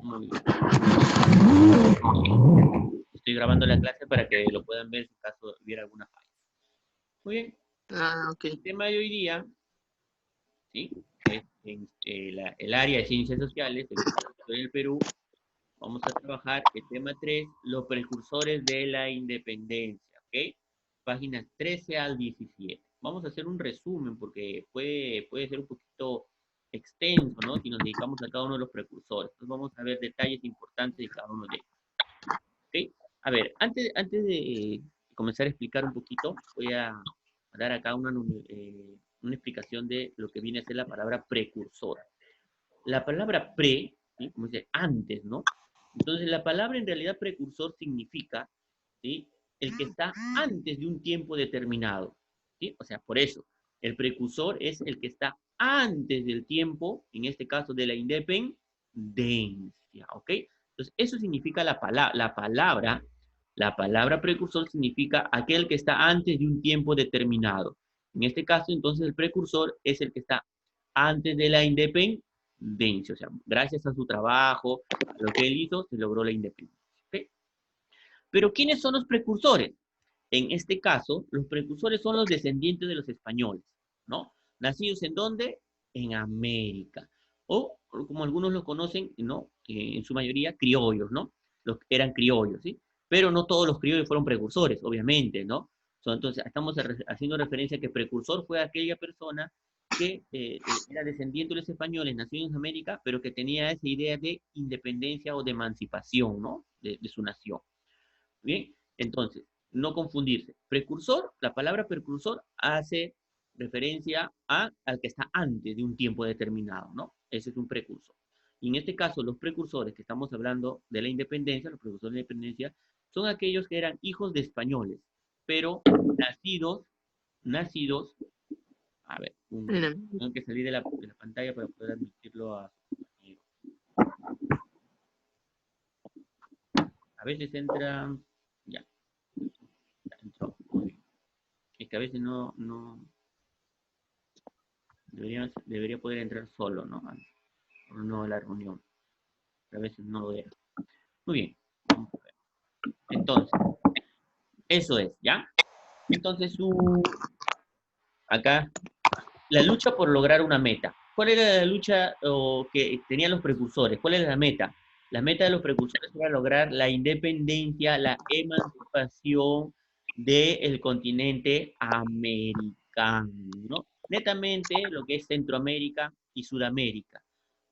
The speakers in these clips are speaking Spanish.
Muy bien. Estoy grabando la clase para que lo puedan ver si acaso hubiera alguna falla. Muy bien. Ah, ok. El tema de hoy día, ¿sí? Es el área de ciencias sociales en el Perú. Vamos a trabajar el tema 3, los precursores de la independencia, ¿ok? Páginas 13 al 17. Vamos a hacer un resumen porque puede ser un poquito extenso, ¿no? Si nos dedicamos a cada uno de los precursores. Entonces vamos a ver detalles importantes de cada uno de ellos, ¿ok? A ver, antes de comenzar a explicar un poquito, voy a dar acá una explicación de lo que viene a ser la palabra precursor. La palabra pre, ¿sí? Como dice, antes, ¿no? Entonces, la palabra en realidad precursor significa, ¿sí? El que está antes de un tiempo determinado, ¿sí? O sea, por eso, el precursor es el que está antes del tiempo, en este caso de la independencia, ¿ok? Entonces, eso significa la palabra precursor significa aquel que está antes de un tiempo determinado. En este caso, entonces, el precursor es el que está antes de la independencia. O sea, gracias a su trabajo, a lo que él hizo, se logró la independencia. ¿Okay? Pero ¿quiénes son los precursores? En este caso, los precursores son los descendientes de los españoles, ¿no? ¿Nacidos en dónde? En América. O, como algunos lo conocen, ¿no? En su mayoría, criollos, ¿no? Los eran criollos, ¿sí? Pero no todos los criollos fueron precursores, obviamente, ¿no? Entonces, estamos haciendo referencia a que precursor fue aquella persona que era descendiente de los españoles, nació en América, pero que tenía esa idea de independencia o de emancipación, ¿no? De su nación. Bien, entonces, no confundirse. Precursor, la palabra precursor hace referencia al que está antes de un tiempo determinado, ¿no? Ese es un precursor. Y en este caso, los precursores que estamos hablando de la independencia, los precursores de la independencia, son aquellos que eran hijos de españoles, pero nacidos, a ver, tengo que salir de la pantalla para poder admitirlo a su compañero. A veces entra, ya, ya entró, muy bien. Es que a veces debería poder entrar solo, ¿no? No a la reunión. Pero a veces no lo deja. Muy bien, vamos a ver. Entonces, eso es, ¿ya? Entonces, acá, la lucha por lograr una meta. ¿Cuál era la lucha que tenían los precursores? ¿Cuál era la meta? La meta de los precursores era lograr la independencia, la emancipación del continente americano, ¿no? Netamente lo que es Centroamérica y Sudamérica,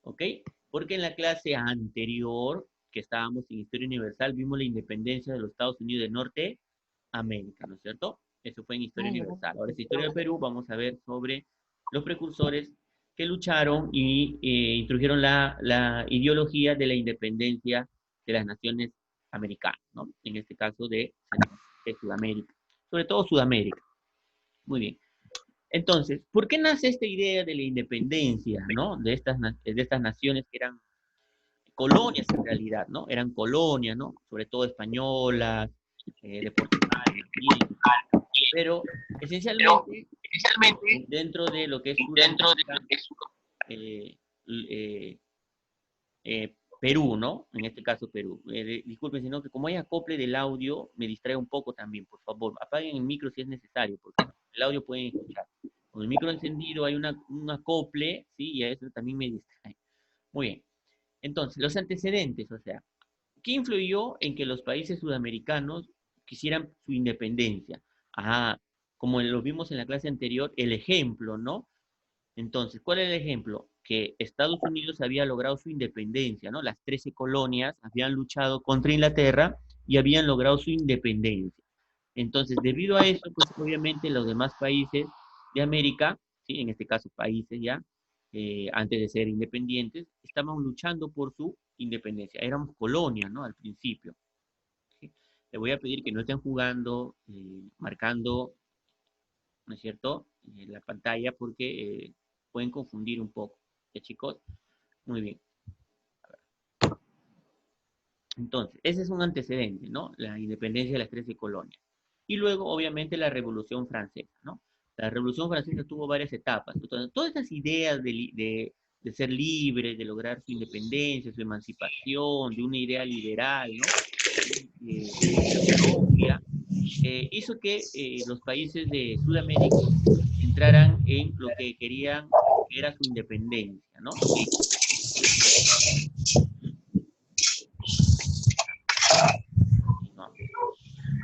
¿ok? Porque en la clase anterior, que estábamos en Historia Universal, vimos la independencia de los Estados Unidos de Norteamérica, ¿no es cierto? Eso fue en Historia Universal. Ahora es Historia del Perú, vamos a ver sobre los precursores que lucharon y introdujeron la ideología de la independencia de las naciones americanas, ¿no? En este caso de Sudamérica, sobre todo Sudamérica. Muy bien. Entonces, ¿por qué nace esta idea de la independencia, ¿no? De estas naciones que eran colonias en realidad, ¿no? Eran colonias, ¿no? Sobre todo españolas, de Portugal también, pero esencialmente dentro de lo que es Sudamérica, eh, eh, Perú, ¿no? En este caso Perú. Disculpen, sino que como hay acople del audio, me distrae un poco también, por favor. Apaguen el micro si es necesario, porque el audio pueden escuchar. Con el micro encendido hay un acople, ¿sí? Y a eso también me distrae. Muy bien. Entonces, los antecedentes, o sea, ¿qué influyó en que los países sudamericanos quisieran su independencia? Ajá, como lo vimos en la clase anterior, el ejemplo, ¿no? Entonces, ¿cuál es el ejemplo? Que Estados Unidos había logrado su independencia, ¿no? Las 13 colonias habían luchado contra Inglaterra y habían logrado su independencia. Entonces, debido a eso, pues obviamente los demás países de América, ¿sí? En este caso países ya, antes de ser independientes, estaban luchando por su independencia. Éramos colonias, ¿no? Al principio. ¿Sí? Le voy a pedir que no estén jugando, marcando, ¿no es cierto?, en la pantalla porque pueden confundir un poco. ¿Ya, chicos? Muy bien. Entonces, ese es un antecedente, ¿no? La independencia de las 13 colonias. Y luego, obviamente, la Revolución Francesa, ¿no? La Revolución Francesa tuvo varias etapas. Entonces, todas esas ideas de ser libres, de lograr su independencia, su emancipación, de una idea liberal, ¿no? Colombia, hizo que los países de Sudamérica entraran en lo que querían, que era su independencia, ¿no? No.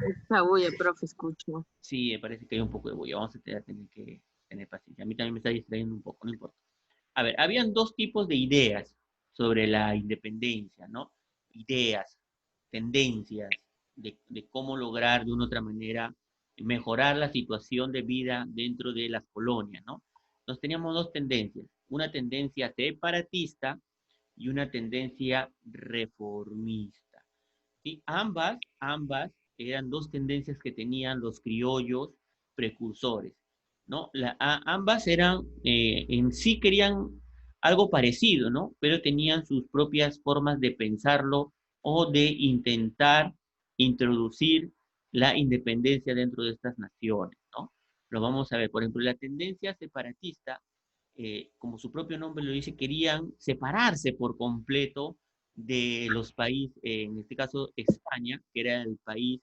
Esta bulla, profe, escucho. Sí, me parece que hay un poco de bulla. Vamos a tener que tener paciencia. A mí también me está distrayendo un poco, no importa. A ver, habían dos tipos de ideas sobre la independencia, ¿no? Ideas, tendencias de cómo lograr de una u otra manera mejorar la situación de vida dentro de las colonias, ¿no? Entonces teníamos dos tendencias, una tendencia separatista y una tendencia reformista. ¿Sí? Ambas eran dos tendencias que tenían los criollos precursores, ¿no? Ambas eran, en sí querían algo parecido, ¿no? Pero tenían sus propias formas de pensarlo o de intentar introducir la independencia dentro de estas naciones, ¿no? Lo vamos a ver, por ejemplo, la tendencia separatista, como su propio nombre lo dice, querían separarse por completo de los países, en este caso España, que era el país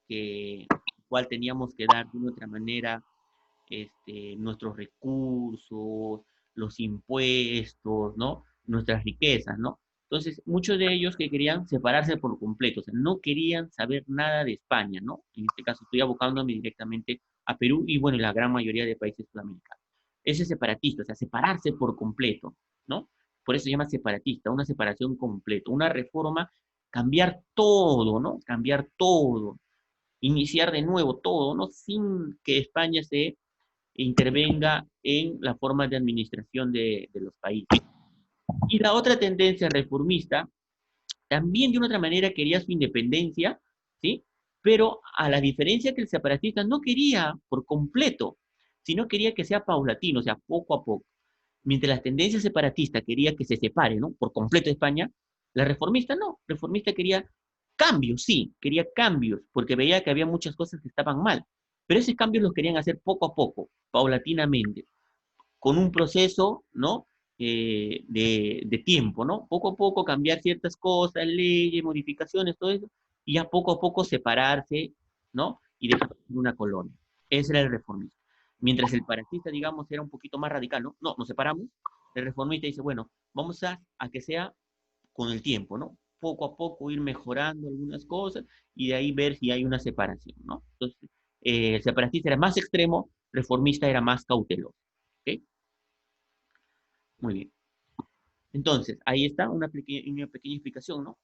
que, cual teníamos que dar de una otra manera nuestros recursos, los impuestos, ¿no? Nuestras riquezas, ¿no? Entonces, muchos de ellos que querían separarse por completo, o sea, no querían saber nada de España, ¿no? En este caso estoy abocándome directamente a Perú y, bueno, la gran mayoría de países sudamericanos. Ese es separatista, o sea, separarse por completo, ¿no? Por eso se llama separatista, una separación completa, una reforma, cambiar todo, ¿no? Cambiar todo, iniciar de nuevo todo, ¿no? Sin que España se intervenga en la forma de administración de los países. Y la otra tendencia reformista también de una otra manera quería su independencia, ¿sí? Pero a la diferencia que el separatista no quería por completo, sino quería que sea paulatino, o sea, poco a poco. Mientras la tendencia separatista quería que se separe, ¿no? Por completo de España, la reformista no. La reformista quería cambios, sí, quería cambios, porque veía que había muchas cosas que estaban mal. Pero esos cambios los querían hacer poco a poco, paulatinamente, con un proceso, ¿no? De tiempo, ¿no? Poco a poco cambiar ciertas cosas, leyes, modificaciones, todo eso, y ya poco a poco separarse, ¿no? Y dejar una colonia. Ese era el reformista. Mientras el paratista, digamos, era un poquito más radical, ¿no? No, nos separamos. El reformista dice, bueno, vamos a que sea con el tiempo, ¿no? Poco a poco ir mejorando algunas cosas y de ahí ver si hay una separación, ¿no? Entonces, el separatista era más extremo, reformista era más cauteloso. ¿Ok? Muy bien. Entonces, ahí está una pequeña explicación, ¿no?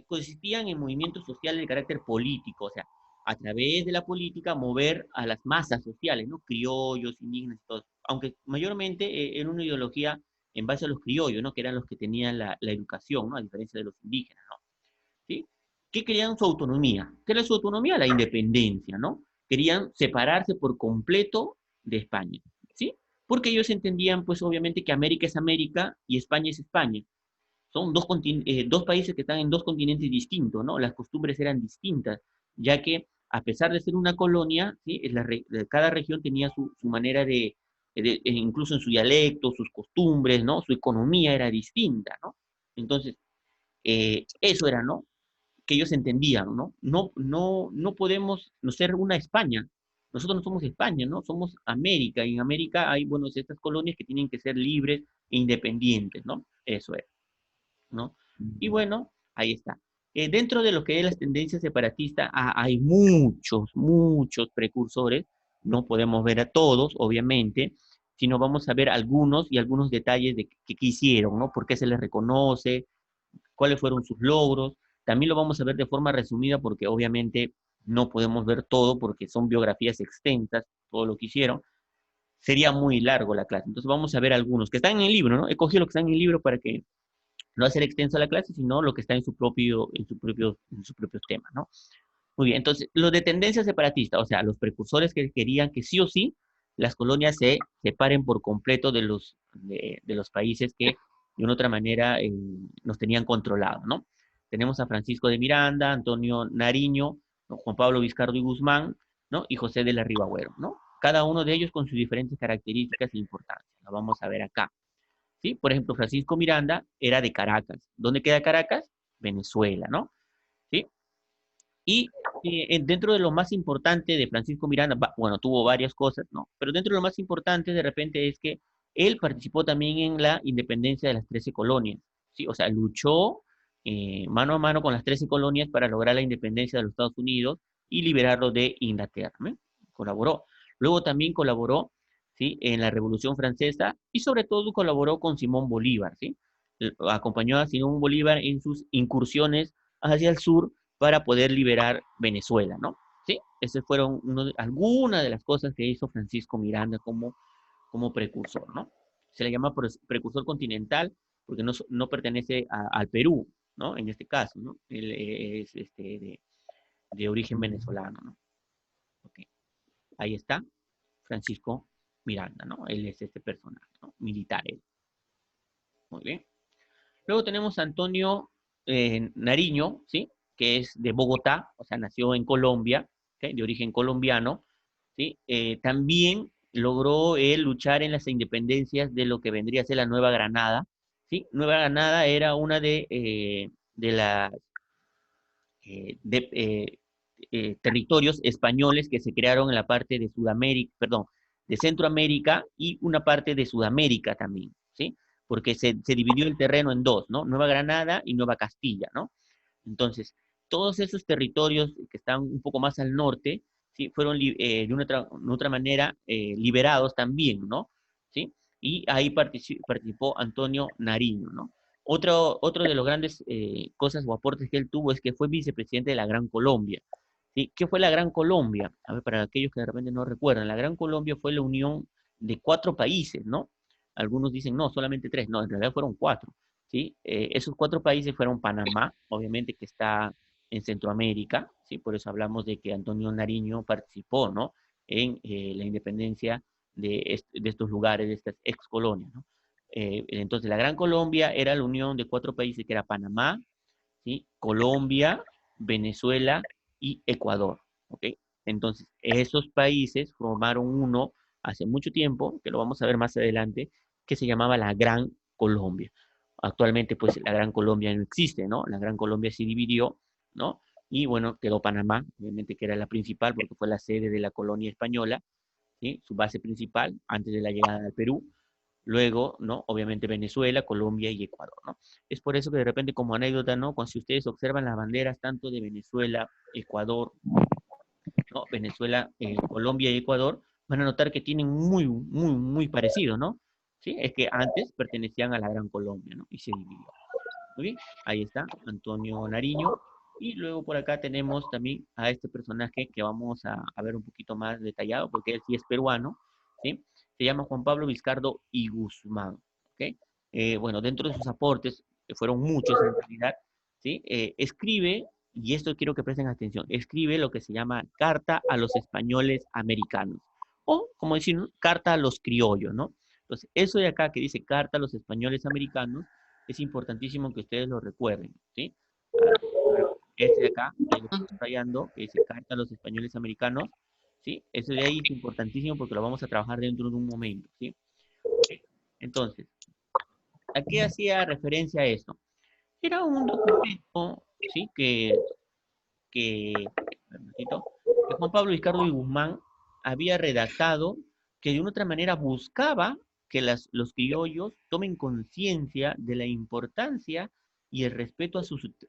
Consistían en movimientos sociales de carácter político, o sea, a través de la política mover a las masas sociales, ¿no? Criollos, indígenas, todos. Aunque mayormente era una ideología en base a los criollos, ¿no? Que eran los que tenían la educación, ¿no? A diferencia de los indígenas, ¿no? ¿Sí? Que querían su autonomía. ¿Qué era su autonomía? La independencia, ¿no? Querían separarse por completo de España, ¿sí? Porque ellos entendían, pues obviamente, que América es América y España es España. Son dos países que están en dos continentes distintos, ¿no? Las costumbres eran distintas, ya que a pesar de ser una colonia, ¿sí? Cada región tenía su manera incluso en su dialecto, sus costumbres, ¿no? Su economía era distinta, ¿no? Entonces, eso era, ¿no? Que ellos entendían, ¿no? No podemos no ser una España. Nosotros no somos España, ¿no? Somos América. Y en América hay, bueno, estas colonias que tienen que ser libres e independientes, ¿no? Eso es, ¿no? Y bueno, ahí está. Dentro de lo que es las tendencias separatistas, hay muchos precursores. No podemos ver a todos, obviamente, sino vamos a ver algunos y algunos detalles de qué hicieron, ¿no? ¿Por qué se les reconoce? ¿Cuáles fueron sus logros? También lo vamos a ver de forma resumida porque obviamente no podemos ver todo porque son biografías extensas, todo lo que hicieron. Sería muy largo la clase. Entonces vamos a ver algunos que están en el libro, ¿no? He cogido lo que está en el libro para que no hacer extensa la clase, sino lo que está en sus propios temas, ¿no? Muy bien, entonces, los de tendencia separatista, o sea, los precursores que querían que sí o sí las colonias se separen por completo de los países que de una otra manera nos tenían controlados, ¿no? Tenemos a Francisco de Miranda, Antonio Nariño, ¿no? Juan Pablo Vizcardo y Guzmán, ¿no? Y José de la Riva Agüero, ¿no? Cada uno de ellos con sus diferentes características e importancia. Lo vamos a ver acá. ¿sí? Por ejemplo, Francisco Miranda era de Caracas. ¿Dónde queda Caracas? Venezuela, ¿no? ¿Sí? Y dentro de lo más importante de Francisco Miranda, bueno, tuvo varias cosas, ¿no? Pero dentro de lo más importante de repente es que él participó también en la independencia de las 13 colonias, ¿sí? O sea, luchó mano a mano con las 13 colonias para lograr la independencia de los Estados Unidos y liberarlo de Inglaterra, ¿no? Colaboró. Luego también colaboró, ¿sí? En la Revolución Francesa y sobre todo colaboró con Simón Bolívar, ¿sí? Acompañó a Simón Bolívar en sus incursiones hacia el sur para poder liberar Venezuela, ¿no? Sí, esas fueron algunas de las cosas que hizo Francisco Miranda como precursor, ¿no? Se le llama precursor continental porque no pertenece al Perú, ¿no? En este caso, ¿no? Él es de origen venezolano, ¿no? Okay. Ahí está Francisco Miranda, ¿no? Él es este personaje, ¿no? Militar, él. Muy bien. Luego tenemos a Antonio Nariño, ¿sí? Que es de Bogotá, o sea, nació en Colombia, ¿sí? De origen colombiano, ¿sí? También logró él luchar en las independencias de lo que vendría a ser la Nueva Granada, ¿sí? Nueva Granada era una de las de, territorios españoles que se crearon en la parte de Sudamérica, perdón, de Centroamérica y una parte de Sudamérica también, ¿sí? Porque se dividió el terreno en dos, ¿no? Nueva Granada y Nueva Castilla, ¿no? Entonces, todos esos territorios que están un poco más al norte, ¿sí? Fueron de otra manera liberados también, ¿no? ¿Sí? Y ahí participó Antonio Nariño, ¿no? Otro de los grandes cosas o aportes que él tuvo es que fue vicepresidente de la Gran Colombia. ¿Sí? ¿Qué fue la Gran Colombia? A ver, para aquellos que de repente no recuerdan, la Gran Colombia fue la unión de 4 países, ¿no? Algunos dicen, no, solamente 3, no, en realidad fueron 4. ¿Sí? Esos 4 países fueron Panamá, obviamente que está en Centroamérica, ¿sí? Por eso hablamos de que Antonio Nariño participó, ¿no? En la independencia de estos lugares, de estas ex colonias, ¿no? Entonces, la Gran Colombia era la unión de 4 países que era Panamá, ¿sí? Colombia, Venezuela y Ecuador, ¿ok? Entonces, esos países formaron uno hace mucho tiempo, que lo vamos a ver más adelante, que se llamaba la Gran Colombia. Actualmente, pues, la Gran Colombia no existe, ¿no? La Gran Colombia se dividió, ¿no? Y bueno, quedó Panamá, obviamente que era la principal, porque fue la sede de la colonia española, ¿sí? Su base principal antes de la llegada al Perú. Luego, ¿no? Obviamente Venezuela, Colombia y Ecuador, ¿no? Es por eso que de repente como anécdota, ¿no? Cuando si ustedes observan las banderas tanto de Venezuela, Ecuador, ¿no? Venezuela, Colombia y Ecuador, van a notar que tienen muy parecido, ¿no? Sí, es que antes pertenecían a la Gran Colombia, ¿no? Y se dividió. Muy bien, ahí está, Antonio Nariño. Y luego por acá tenemos también a este personaje que vamos a ver un poquito más detallado, porque él sí es peruano, ¿sí? Se llama Juan Pablo Vizcardo y Guzmán, ¿ok? Bueno, dentro de sus aportes, que fueron muchos en realidad, ¿sí? Escribe, y esto quiero que presten atención, escribe lo que se llama Carta a los Españoles Americanos, o como decir, ¿no? Carta a los criollos, ¿no? Entonces, eso de acá que dice Carta a los Españoles Americanos, es importantísimo que ustedes lo recuerden, ¿sí? Ah, este de acá, que lo estoy subrayando, que dice Carta a los Españoles Americanos, ¿sí? Eso de ahí es importantísimo porque lo vamos a trabajar dentro de un momento, ¿sí? Ok. Entonces, ¿a qué hacía referencia esto? Era un documento, ¿sí? Un momentito, que Juan Pablo Vizcardo y Guzmán había redactado, que de una otra manera buscaba que los criollos tomen conciencia de la importancia y el respeto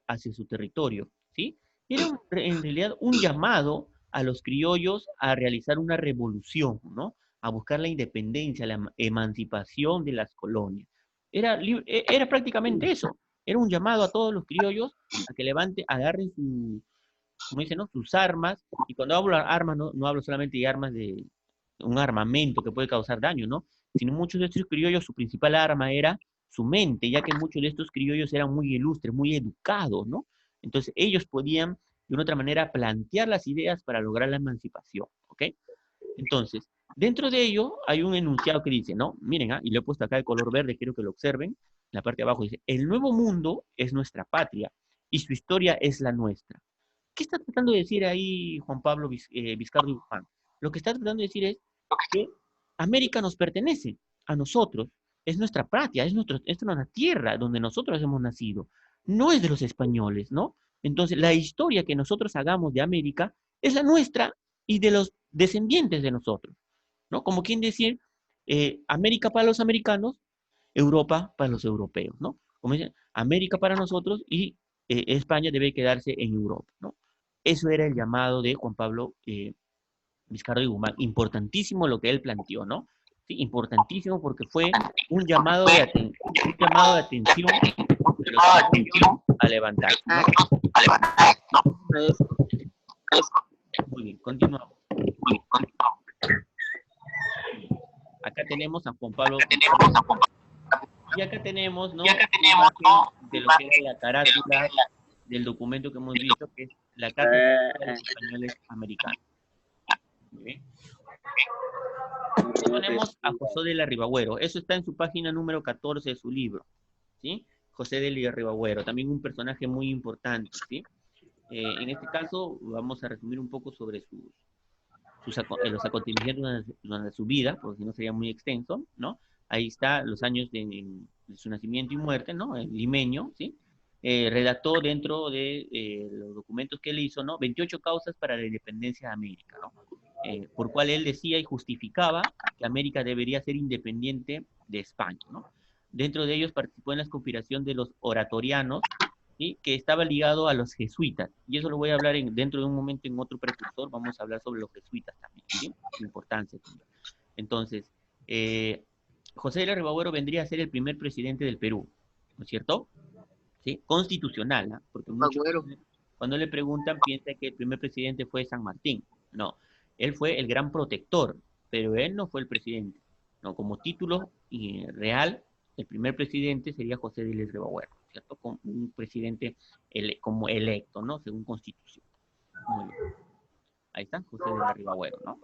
hacia su territorio, ¿sí? Era en realidad un llamado a los criollos a realizar una revolución, ¿no? A buscar la independencia, la emancipación de las colonias. Era prácticamente eso. Era un llamado a todos los criollos a que agarren como dicen, ¿no? Sus armas, y cuando hablo de armas, no hablo solamente de armas de un armamento que puede causar daño, ¿no? Sino muchos de estos criollos, su principal arma era su mente, ya que muchos de estos criollos eran muy ilustres, muy educados, ¿no? Entonces ellos podían, de una otra manera, plantear las ideas para lograr la emancipación, ¿ok? Entonces, dentro de ello hay un enunciado que dice, ¿no? Miren, y lo he puesto acá de color verde, quiero que lo observen. En la parte de abajo dice, el nuevo mundo es nuestra patria y su historia es la nuestra. ¿Qué está tratando de decir ahí Juan Pablo Vizcardo y Guzmán? Lo que está tratando de decir es que América nos pertenece a nosotros, es nuestra patria, es nuestra tierra donde nosotros hemos nacido, no es de los españoles, ¿no? Entonces, la historia que nosotros hagamos de América es la nuestra y de los descendientes de nosotros, ¿no? Como quien decir, América para los americanos, Europa para los europeos, ¿no? Como dicen, América para nosotros y España debe quedarse en Europa, ¿no? Eso era el llamado de Juan Pablo Vizcarra y Guzmán. Importantísimo lo que él planteó, ¿no? Sí, importantísimo porque fue un llamado un llamado de atención de los criollos a levantarse, ¿no? Muy bien, continuamos. Acá tenemos a Juan Pablo. Y acá tenemos, ¿no? De lo que es la carátula del documento que hemos visto, que es la Carta de los Españoles Americanos. Muy bien. Tenemos a José de la Ribagüero. Eso está en su página número 14 de su libro, ¿sí? José de la Ribagüero, también un personaje muy importante, ¿sí? En este caso, vamos a resumir un poco sobre los acontecimientos durante su vida, porque si no sería muy extenso, ¿no? Ahí está los años de su nacimiento y muerte, ¿no? El limeño, ¿sí? Redactó dentro de los documentos que él hizo, ¿no? 28 causas para la independencia de América, ¿no? Por cual él decía y justificaba que América debería ser independiente de España, ¿no? Dentro de ellos participó en la conspiración de los oratorianos, ¿sí? Que estaba ligado a los jesuitas. Y eso lo voy a hablar dentro de un momento en otro precursor. Vamos a hablar sobre los jesuitas también, ¿sí? Su importancia también. Entonces, José de la Ribagüero vendría a ser el primer presidente del Perú, ¿no es cierto? ¿Sí? Constitucional, ¿no? Porque muchos, cuando le preguntan, piensan que el primer presidente fue San Martín. No, él fue el gran protector, pero él no fue el presidente. No, como título real, el primer presidente sería José de la Ribagüero, ¿cierto? Como un presidente como electo, ¿no? Según Constitución. Muy bien. Ahí está, José de la Ribagüero, ¿no?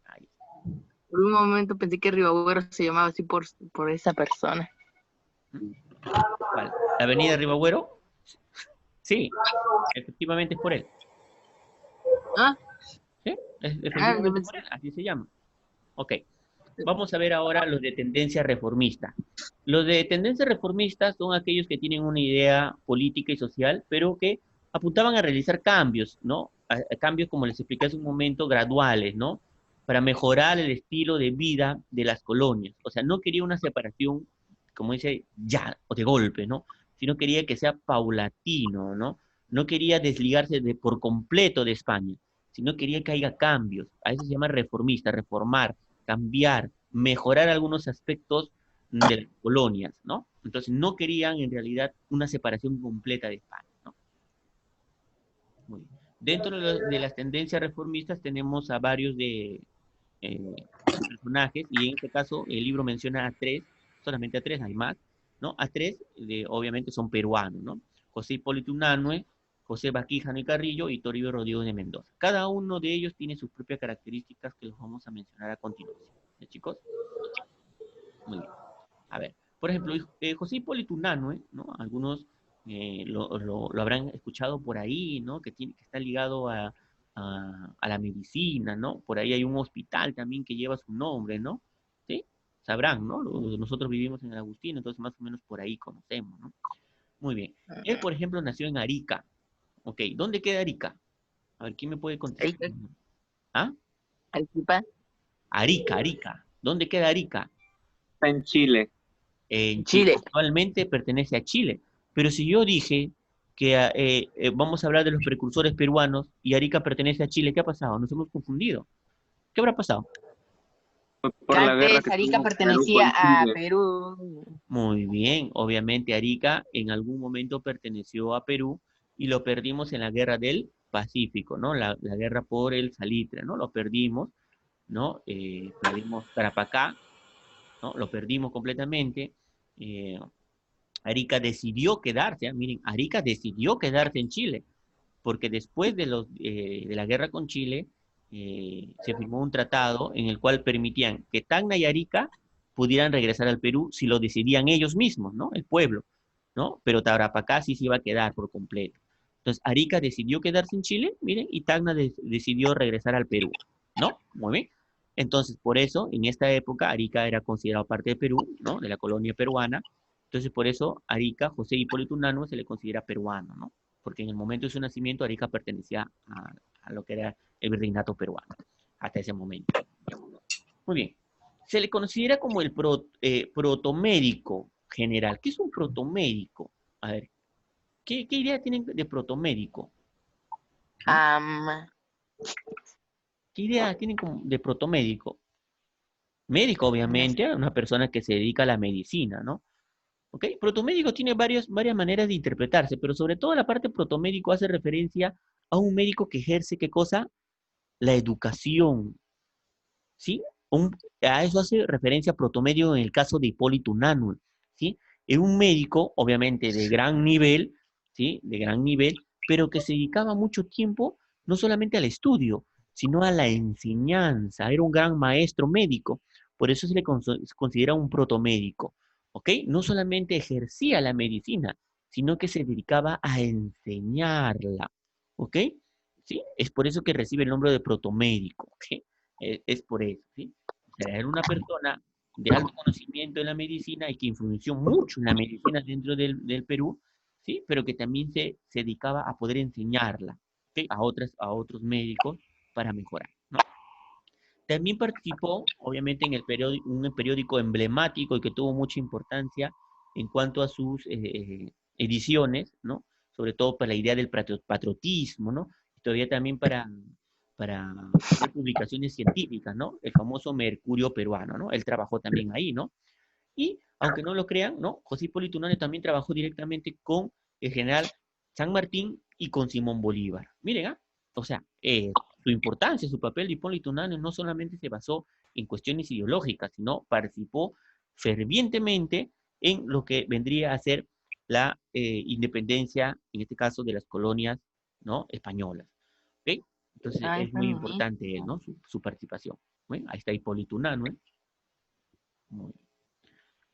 Ahí está. Por un momento pensé que Ribagüero se llamaba así por esa persona. ¿Cuál? ¿La avenida Ribagüero? Sí, efectivamente es por él. ¿Ah? ¿Sí? Efectivamente por él, así se llama. Ok. Vamos a ver ahora los de tendencia reformista. Los de tendencia reformista son aquellos que tienen una idea política y social, pero que apuntaban a realizar cambios, ¿no? A cambios, como les expliqué hace un momento, graduales, ¿no? Para mejorar el estilo de vida de las colonias. O sea, no quería una separación, como dice, ya, o de golpe, ¿no? Sino quería que sea paulatino, ¿no? No quería desligarse por completo de España, sino quería que haya cambios. A eso se llama reformista, reformar, cambiar, mejorar algunos aspectos de las colonias, ¿no? Entonces no querían en realidad una separación completa de España, ¿no? Muy bien. Dentro de las tendencias reformistas tenemos a varios personajes, y en este caso el libro menciona a tres, solamente a tres, hay más, ¿no? A tres, obviamente son peruanos, ¿no? José Hipólito Unanue, José Baquijano y Carrillo y Toribio Rodrigo de Mendoza. Cada uno de ellos tiene sus propias características que los vamos a mencionar a continuación. ¿Sí, chicos? Muy bien. A ver, por ejemplo, José Hipólito Unanue, ¿no? Algunos lo habrán escuchado por ahí, ¿no? Que está ligado a la medicina, ¿no? Por ahí hay un hospital también que lleva su nombre, ¿no? ¿Sí? Sabrán, ¿no? Nosotros vivimos en el Agustín, entonces más o menos por ahí conocemos, ¿no? Muy bien. Él, por ejemplo, nació en Arica. Ok, ¿dónde queda Arica? A ver, ¿quién me puede contestar? ¿Ah? Arica, Arica. ¿Dónde queda Arica? En Chile. En Chile. Actualmente pertenece a Chile. Pero si yo dije que vamos a hablar de los precursores peruanos y Arica pertenece a Chile, ¿qué ha pasado? Nos hemos confundido. ¿Qué habrá pasado? Por la guerra que Arica pertenecía a Perú. Muy bien, obviamente Arica en algún momento perteneció a Perú y lo perdimos en la guerra del Pacífico, ¿no? La guerra por el salitre, ¿no? Lo perdimos, ¿no? Perdimos Tarapacá, ¿no? Lo perdimos completamente. Arica decidió quedarse, miren, Arica decidió quedarse en Chile, porque después de la guerra con Chile, se firmó un tratado en el cual permitían que Tacna y Arica pudieran regresar al Perú si lo decidían ellos mismos, ¿no? El pueblo, ¿no? Pero Tarapacá sí se iba a quedar por completo. Entonces, Arica decidió quedarse en Chile, miren, y Tacna decidió regresar al Perú, ¿no? Muy bien. Entonces, por eso, en esta época, Arica era considerado parte de Perú, ¿no? De la colonia peruana. Entonces, por eso, Arica, José Hipólito Unanue, se le considera peruano, ¿no? Porque en el momento de su nacimiento, Arica pertenecía a lo que era el virreinato peruano, hasta ese momento. Muy bien. Se le considera como el protomédico general. ¿Qué es un protomédico? A ver, ¿qué idea tienen de protomédico? Am, ¿Qué idea tienen de protomédico? Médico, obviamente, una persona que se dedica a la medicina, ¿no? ¿Ok? Protomédico tiene varias maneras de interpretarse, pero sobre todo la parte protomédico hace referencia a un médico que ejerce, ¿qué cosa? La educación, ¿sí? A eso hace referencia protomédico en el caso de Hipólito Unanue, ¿sí? Es un médico, obviamente, de gran nivel, ¿sí? De gran nivel, pero que se dedicaba mucho tiempo no solamente al estudio, sino a la enseñanza. Era un gran maestro médico, por eso se considera un protomédico, ¿ok? No solamente ejercía la medicina, sino que se dedicaba a enseñarla, ¿ok? ¿Sí? Es por eso que recibe el nombre de protomédico, ¿ok? Es por eso, ¿sí? O sea, era una persona de alto conocimiento en la medicina y que influenció mucho en la medicina dentro del Perú, ¿sí? Pero que también se dedicaba a poder enseñarla, ¿ok? A otros médicos para mejorar, ¿no? También participó, obviamente, en un periódico emblemático y que tuvo mucha importancia en cuanto a sus ediciones, ¿no? Sobre todo para la idea del patriotismo, ¿no? Y todavía también para hacer publicaciones científicas, ¿no? El famoso Mercurio peruano, ¿no? Él trabajó también ahí, ¿no? Y, aunque no lo crean, ¿no? José Hipólito Unanue también trabajó directamente con el general San Martín y con Simón Bolívar. Miren, ¿ah? O sea, su importancia, su papel de Hipólito Unanue no solamente se basó en cuestiones ideológicas, sino participó fervientemente en lo que vendría a ser la independencia, en este caso, de las colonias, ¿no? Españolas. ¿Ok? Entonces, ay, es está muy importante él, bonito. ¿no? Su participación. Bueno, ahí está Hipólito Unanue. Muy bien.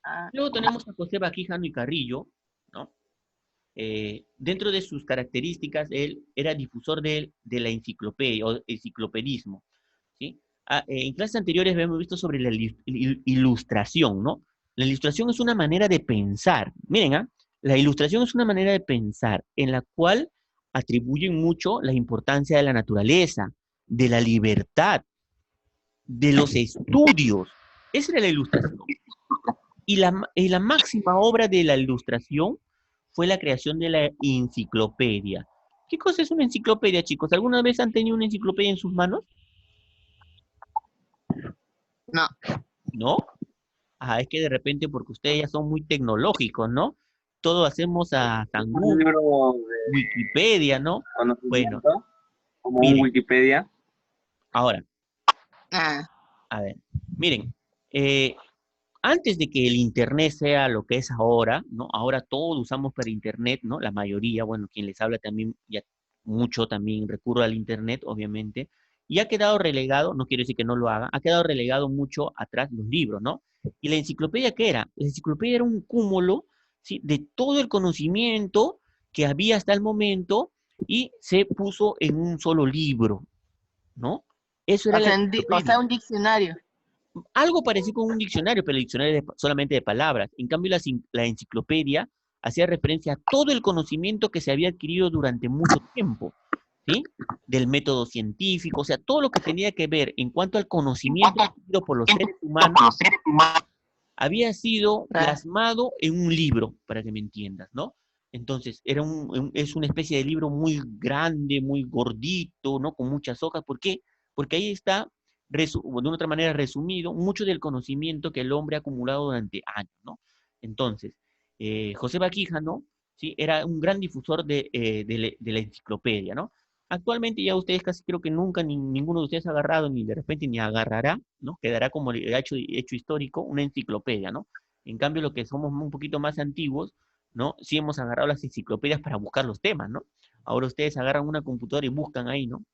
Ah, Luego tenemos a José Baquijano y Carrillo, ¿no? Dentro de sus características, él era difusor de la enciclopedia o enciclopedismo, ¿sí? En clases anteriores hemos visto sobre la ilustración, ¿no? La ilustración es una manera de pensar. Miren, ¿ah? La ilustración es una manera de pensar en la cual atribuyen mucho la importancia de la naturaleza, de la libertad, de los estudios. Esa era la ilustración. Y la máxima obra de la ilustración fue la creación de la enciclopedia. ¿Qué cosa es una enciclopedia, chicos? ¿Alguna vez han tenido una enciclopedia en sus manos? no, ¿No? Ah, es que de repente, porque ustedes ya son muy tecnológicos, ¿no? Todo hacemos a San Un Google, libro de Wikipedia, ¿no? Bueno, conocimiento, como un miren, Wikipedia. ahora, ah, a ver, miren, eh, antes de que el Internet sea lo que es ahora, ¿no? Ahora todo usamos para Internet, ¿no? La mayoría, bueno, quien les habla también, ya mucho también recurre al Internet, obviamente, y ha quedado relegado, no quiero decir que no lo haga, ha quedado relegado mucho atrás los libros, ¿no? ¿Y la enciclopedia qué era? La enciclopedia era un cúmulo, ¿sí? De todo el conocimiento que había hasta el momento y se puso en un solo libro, ¿no? Eso era o la sea, o sea, enciclopedia. un diccionario. Algo parecido con un diccionario, pero el diccionario es solamente de palabras. En cambio, la enciclopedia hacía referencia a todo el conocimiento que se había adquirido durante mucho tiempo, ¿sí? Del método científico, o sea, todo lo que tenía que ver en cuanto al conocimiento adquirido por los seres humanos había sido Ah, plasmado en un libro, para que me entiendas, ¿no? Entonces, es una especie de libro muy grande, muy gordito, ¿no? Con muchas hojas. ¿Por qué? Porque ahí está, de una otra manera, resumido mucho del conocimiento que el hombre ha acumulado durante años, ¿no? Entonces, José Baquija, ¿sí? Era un gran difusor de la enciclopedia, ¿no? Actualmente ya ustedes casi creo que nunca ninguno de ustedes ha agarrado, ni de repente ni agarrará, ¿no? Quedará como el hecho histórico, una enciclopedia, ¿no? En cambio, los que somos un poquito más antiguos, ¿no? Sí hemos agarrado las enciclopedias para buscar los temas, ¿no? Ahora ustedes agarran una computadora y buscan ahí, ¿no?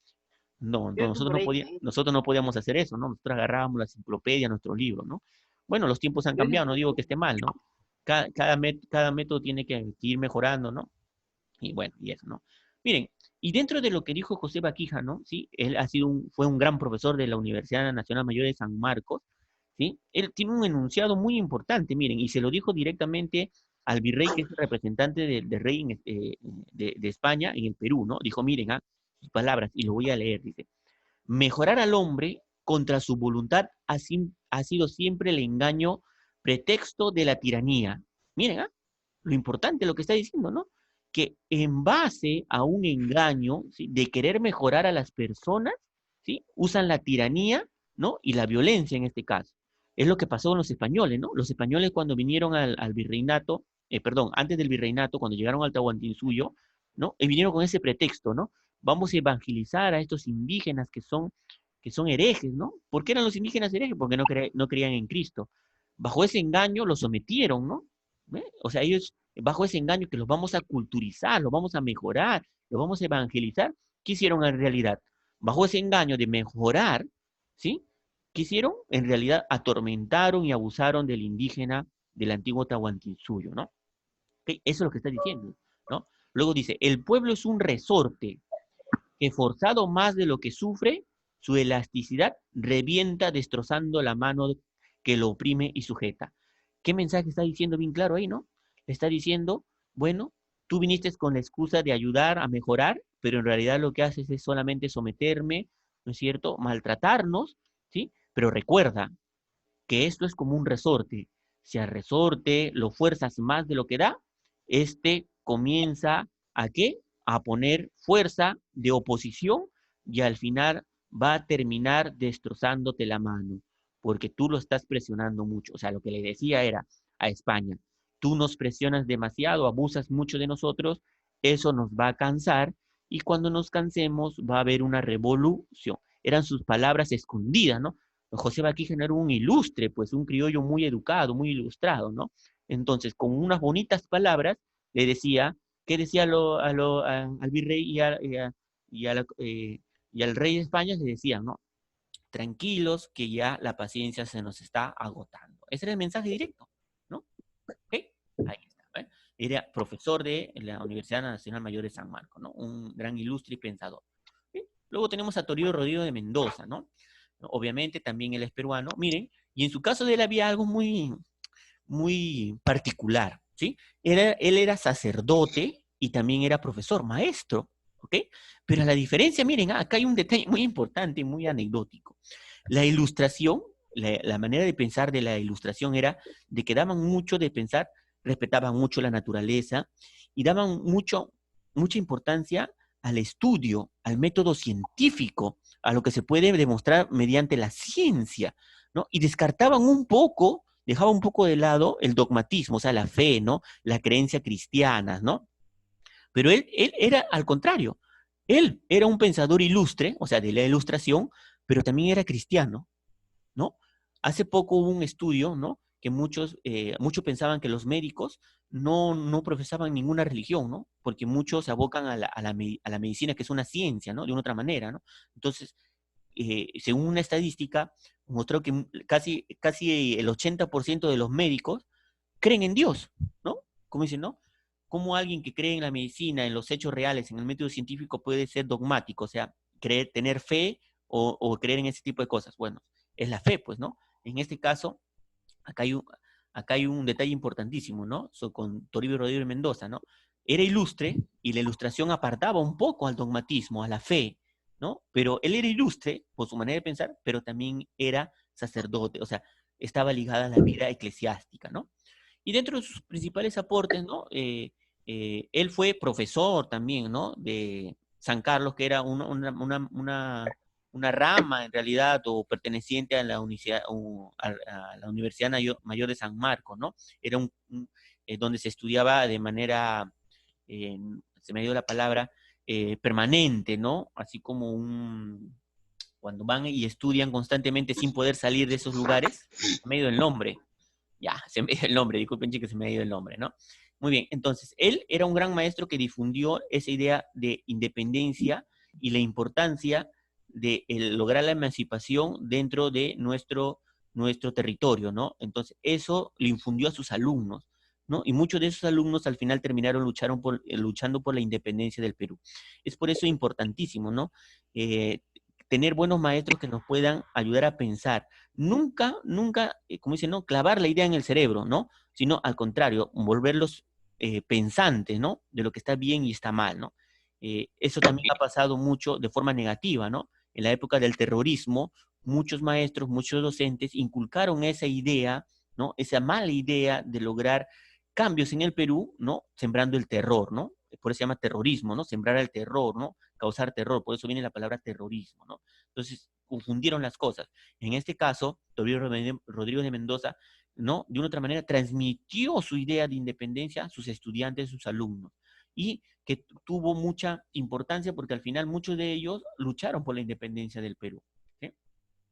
No, creo que por ahí tengo. nosotros no podíamos hacer eso, ¿no? Nosotros agarrábamos la enciclopedia, nuestros libros, ¿no? Bueno, los tiempos han Yo sí, cambiado, no digo que esté mal, ¿no? Cada método tiene que ir mejorando, ¿no? Y bueno, y eso, ¿no? Miren, y dentro de lo que dijo José Baquija, ¿no? ¿Sí? Él fue un gran profesor de la Universidad Nacional Mayor de San Marcos, ¿sí? Él tiene un enunciado muy importante, miren, y se lo dijo directamente al virrey, que es el representante del rey de España en el Perú, ¿no? Dijo, miren, sus palabras, y lo voy a leer, dice, mejorar al hombre contra su voluntad ha sido siempre el engaño pretexto de la tiranía. Miren, lo importante, lo que está diciendo, ¿no? Que en base a un engaño, ¿sí? De querer mejorar a las personas, ¿sí? Usan la tiranía, ¿no? Y la violencia en este caso. Es lo que pasó con los españoles, ¿no? Los españoles cuando vinieron al virreinato, perdón, antes del virreinato, cuando llegaron al Tahuantinsuyo, ¿no? Vinieron con ese pretexto, ¿no? Vamos a evangelizar a estos indígenas que son herejes, ¿no? ¿Por qué eran los indígenas herejes? Porque no creían en Cristo. Bajo ese engaño los sometieron, ¿no? O sea, ellos, bajo ese engaño que los vamos a culturizar, los vamos a mejorar, los vamos a evangelizar, ¿qué hicieron en realidad? Bajo ese engaño de mejorar, ¿sí? ¿Qué hicieron? En realidad atormentaron y abusaron del indígena del antiguo Tahuantinsuyo, ¿no? ¿Okay? Eso es lo que está diciendo, ¿no? Luego dice, el pueblo es un resorte que forzado más de lo que sufre, su elasticidad revienta destrozando la mano que lo oprime y sujeta. ¿Qué mensaje está diciendo bien claro ahí, no? Le está diciendo, bueno, tú viniste con la excusa de ayudar a mejorar, pero en realidad lo que haces es solamente someterme, ¿no es cierto? Maltratarnos, ¿sí? Pero recuerda que esto es como un resorte. Si al resorte lo fuerzas más de lo que da, este comienza ¿a qué? A poner fuerza de oposición y al final va a terminar destrozándote la mano, porque tú lo estás presionando mucho. O sea, lo que le decía era a España, tú nos presionas demasiado, abusas mucho de nosotros, eso nos va a cansar y cuando nos cansemos va a haber una revolución. Eran sus palabras escondidas, ¿no? José Baquija era un ilustre, pues un criollo muy educado, muy ilustrado, ¿no? Entonces, con unas bonitas palabras, le decía, ¿qué decía al virrey y al rey de España? Le decían, ¿no? Tranquilos, que ya la paciencia se nos está agotando. Ese era el mensaje directo, ¿no? ¿Okay? Ahí está. ¿eh? Era profesor de la Universidad Nacional Mayor de San Marcos, ¿no? Un gran ilustre y pensador. ¿Okay? Luego tenemos a Toribio Rodrigo de Mendoza, ¿no? Obviamente también él es peruano. Miren, y en su caso de él había algo muy particular, ¿sí? Él era sacerdote y también era profesor, maestro, ¿ok? Pero la diferencia, miren, acá hay un detalle muy importante, muy anecdótico. La ilustración, la manera de pensar de la ilustración era de que daban mucho de pensar, respetaban mucho la naturaleza y daban mucha importancia al estudio, al método científico, a lo que se puede demostrar mediante la ciencia, ¿no? Y descartaban un poco, dejaba un poco de lado el dogmatismo, o sea, la fe, ¿no? La creencia cristiana, ¿no? Pero él era al contrario. Él era un pensador ilustre, o sea, de la ilustración, pero también era cristiano, ¿no? Hace poco hubo un estudio, ¿no? Que muchos pensaban que los médicos no profesaban ninguna religión, ¿no? Porque muchos se abocan a la medicina, que es una ciencia, ¿no? De una otra manera, ¿no? Entonces, según una estadística, mostró que casi el 80% de los médicos creen en Dios, ¿no? Como dicen, ¿no? ¿Cómo alguien que cree en la medicina, en los hechos reales, en el método científico puede ser dogmático? O sea, tener fe o creer en ese tipo de cosas. Bueno, es la fe, pues, ¿no? En este caso, acá hay un detalle importantísimo, ¿no? Con Toribio Rodríguez Mendoza, ¿no? Era ilustre y la ilustración apartaba un poco al dogmatismo, a la fe, ¿no? Pero él era ilustre por su manera de pensar, pero también era sacerdote, o sea, estaba ligada a la vida eclesiástica, ¿no? Y dentro de sus principales aportes, ¿no? Él fue profesor también, ¿no? De San Carlos, que era una rama en realidad o perteneciente a la Universidad Mayor de San Marcos, ¿no? Era donde se estudiaba de manera, se me dio la palabra, permanente, ¿no? Así como cuando van y estudian constantemente sin poder salir de esos lugares, se me dio el nombre. Ya, se me dio el nombre, disculpen chicos, se me ha ido el nombre, ¿no? Muy bien, entonces, él era un gran maestro que difundió esa idea de independencia y la importancia de lograr la emancipación dentro de nuestro territorio, ¿no? Entonces, eso le infundió a sus alumnos, ¿no? Y muchos de esos alumnos al final terminaron luchando por la independencia del Perú. Es por eso importantísimo, ¿no? Tener buenos maestros que nos puedan ayudar a pensar. Nunca, como dicen, ¿no? Clavar la idea en el cerebro, ¿no? Sino al contrario, volverlos pensantes, ¿no? De lo que está bien y está mal, ¿no? Eso también ha pasado mucho de forma negativa, ¿no? En la época del terrorismo, muchos maestros, muchos docentes inculcaron esa idea, ¿no? Esa mala idea de lograr cambios en el Perú, ¿no? Sembrando el terror, ¿no? Por eso se llama terrorismo, ¿no? Sembrar el terror, ¿no? Causar terror, por eso viene la palabra terrorismo, ¿no? Entonces, confundieron las cosas. En este caso, Rodrigo de Mendoza, ¿no? De una otra manera, transmitió su idea de independencia a sus estudiantes, a sus alumnos. Y que tuvo mucha importancia porque al final muchos de ellos lucharon por la independencia del Perú. ¿Sí?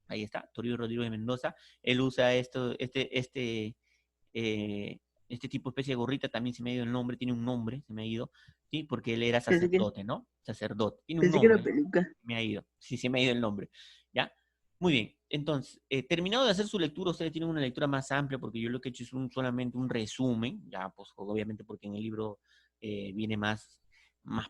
Ahí está, Toribio Rodrigo de Mendoza. Él usa este tipo de especie de gorrita, también se me ha ido el nombre, tiene un nombre, se me ha ido, ¿sí? Porque él era Pensé que, sacerdote, ¿no? Sacerdote. Tiene un pensé que era nombre, peluca. me ha ido. Sí, se me ha ido el nombre. ¿Ya? Muy bien. Entonces, terminado de hacer su lectura, ustedes tienen una lectura más amplia, porque yo lo que he hecho es solamente un resumen, ya, pues obviamente porque en el libro viene más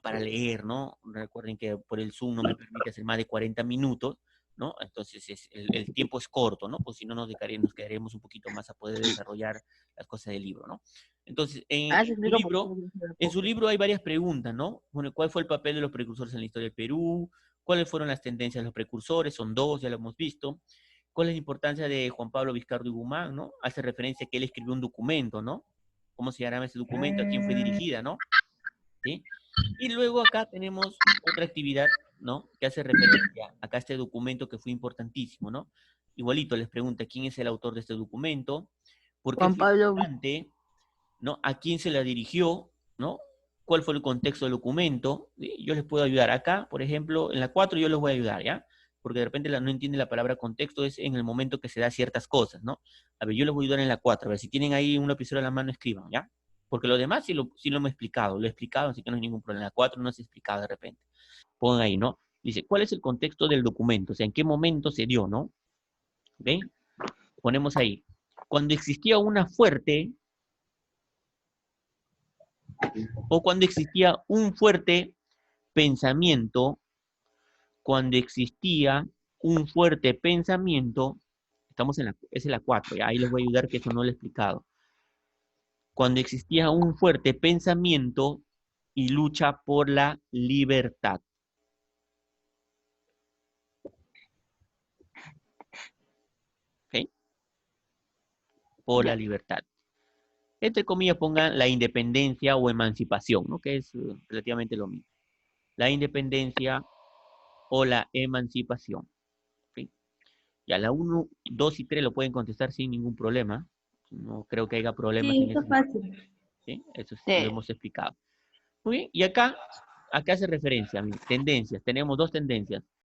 para leer, ¿no? Recuerden que por el Zoom no me permite hacer más de 40 minutos, ¿no? Entonces el tiempo es corto, ¿no? Pues si no nos quedaríamos un poquito más a poder desarrollar las cosas del libro, ¿no? Entonces, Se explica por en su qué. libro hay varias preguntas, ¿no? Bueno, ¿cuál fue el papel de los precursores en la historia del Perú? ¿Cuáles fueron las tendencias de los precursores? Son dos, ya lo hemos visto. ¿Cuál es la importancia de Juan Pablo Vizcardo y Guzmán, ¿no? Hace referencia a que él escribió un documento, ¿no? ¿Cómo se llama ese documento? ¿A quién fue dirigida, no? ¿Sí? Y luego acá tenemos otra actividad, ¿no? Que hace referencia acá a este documento que fue importantísimo, ¿no? Igualito les pregunta quién es el autor de este documento, por qué Juan fue Pablo, importante, ¿no? ¿A quién se la dirigió, ¿no? ¿Cuál fue el contexto del documento? ¿Sí? Yo les puedo ayudar. Acá, por ejemplo, en la 4 yo les voy a ayudar, ¿ya? Porque de repente no entiende la palabra contexto, es en el momento que se da ciertas cosas, ¿no? A ver, yo les voy a ayudar en la 4. A ver, si tienen ahí un lapicero en la mano, escriban, ¿ya? Porque lo demás sí lo hemos explicado, lo he explicado, así que no hay ningún problema. La 4 no se ha explicado de repente. Pongan ahí, ¿no? Dice, ¿cuál es el contexto del documento? O sea, ¿en qué momento se dio, no? ¿Ok? Ponemos ahí. Cuando existía una fuerte, o cuando existía un fuerte pensamiento, cuando existía un fuerte pensamiento, es en la 4, ¿ya? Ahí les voy a ayudar que eso no lo he explicado. Cuando existía un fuerte pensamiento y lucha por la libertad. ¿Ok? Por la libertad. Entre comillas pongan la independencia o emancipación, ¿no? Que es relativamente lo mismo. La independencia o la emancipación. ¿Sí? Ya la 1, 2 y 3 lo pueden contestar sin ningún problema. No creo que haya problemas Sí, en está ese sentido. fácil. ¿Sí? Eso sí lo Sí. hemos explicado. Muy bien, y acá hace referencia a tendencias. Tenemos dos tendencias.